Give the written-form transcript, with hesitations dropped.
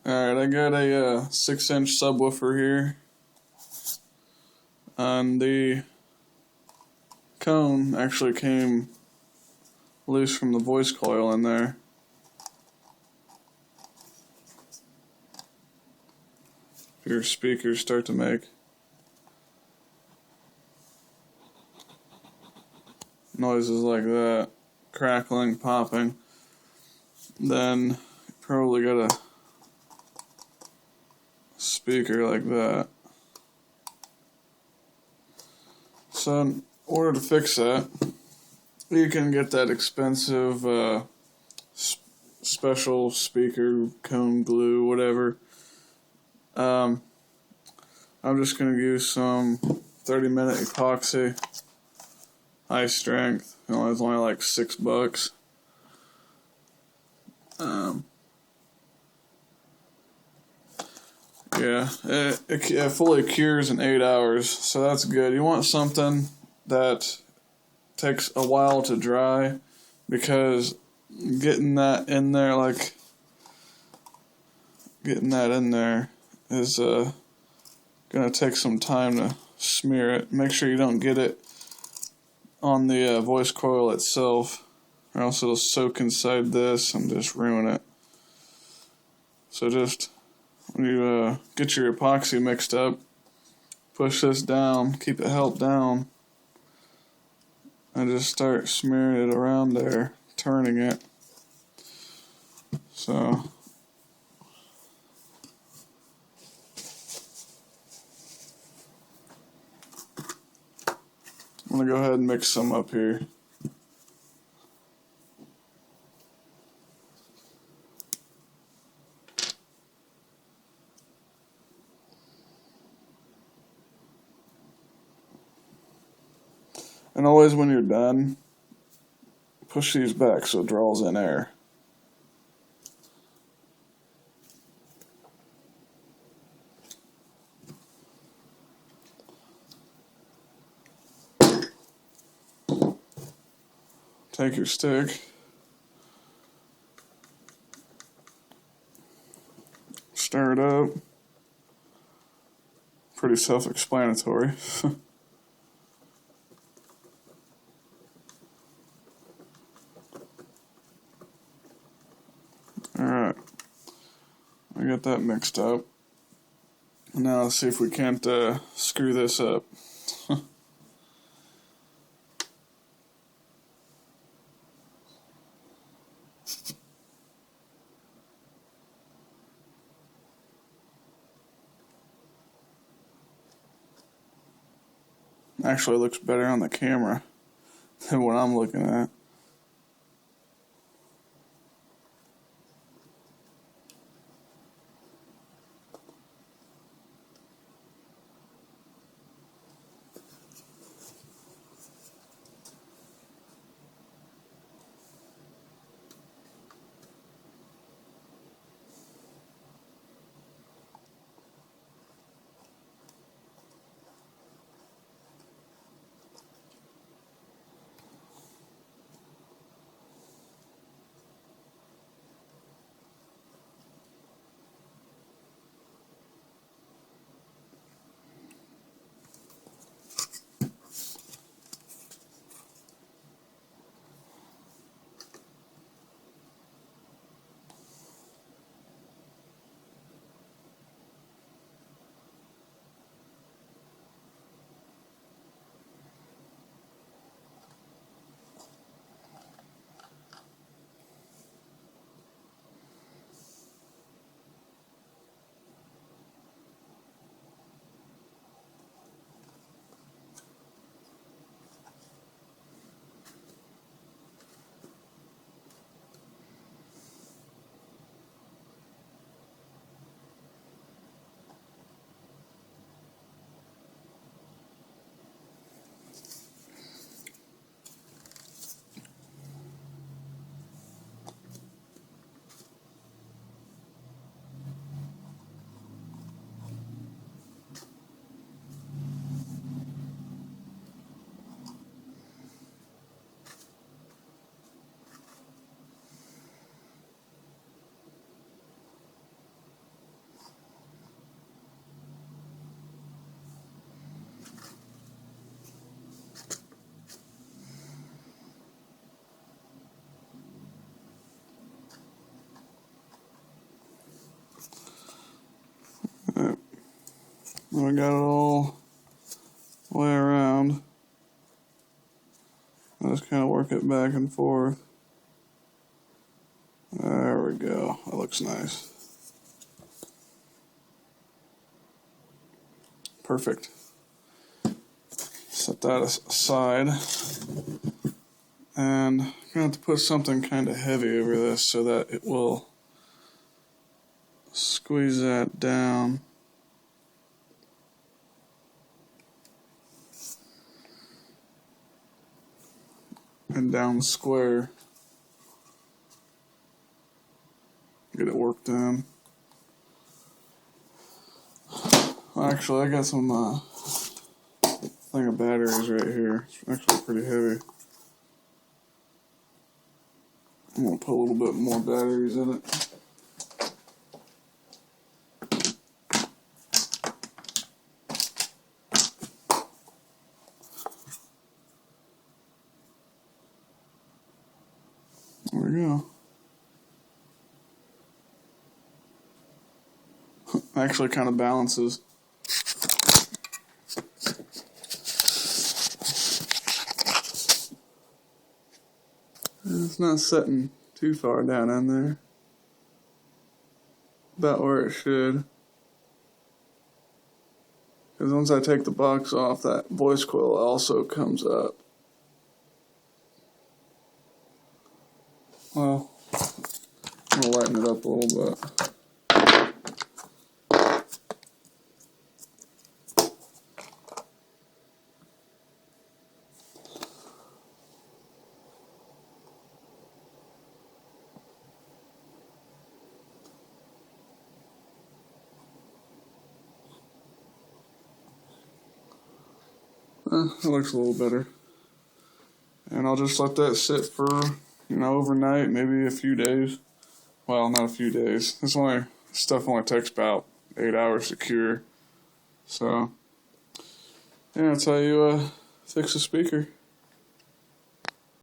Alright, I got a 6-inch subwoofer here, and the cone actually came loose from the voice coil in there. Your speakers start to make noises like that, crackling, popping, then you probably got a speaker like that. So in order to fix that, you can get that expensive special speaker cone glue, whatever. I'm just going to use some 30-minute epoxy, high strength. It's only like $6. Yeah, it fully cures in 8 hours, so that's good. You want something that takes a while to dry, because getting that in there, is gonna take some time to smear it. Make sure you don't get it on the voice coil itself, or else it'll soak inside this and just ruin it. So just when you get your epoxy mixed up, push this down, keep it held down, and just start smearing it around there, turning it. So I'm going to go ahead and mix some up here. And always when you're done, push these back so it draws in air. Take your stick, stir it up. Pretty self-explanatory. Alright, I got that mixed up. Now let's see if we can't screw this up. Actually looks better on the camera than what I'm looking at. And we got it all the way around. I just kind of work it back and forth. There we go. That looks nice. Perfect. Set that aside. And I'm going to have to put something kind of heavy over this so that it will squeeze that down. And down square. Get it worked in. Actually, I got some thing of batteries right here. It's actually pretty heavy. I'm going to put a little bit more batteries in it. There we go. Actually kind of balances. It's not setting too far down in there. About where it should. Because once I take the box off, that voice coil also comes up. Well, I'm going to lighten it up a little bit. It looks a little better. And I'll just let that sit for, overnight, maybe a few days. Well, not a few days. Stuff only takes about 8 hours to cure. So, yeah, that's how you fix a speaker.